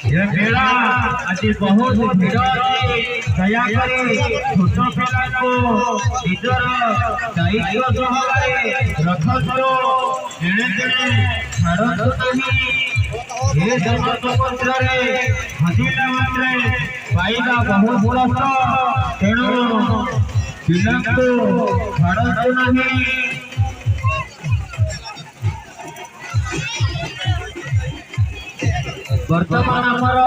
ये मेला आज बहुत भीड़ अच्छी दयाकरी छोट पिला को निजर दायित्व सहकारे रखतो एणे छाड़तु नहीं। ये जगत मंत्रे हजिला मात्रे पाइबा बहुत कष्ट तेणु पिला को छाड़तु नहीं। वर्तमान आमर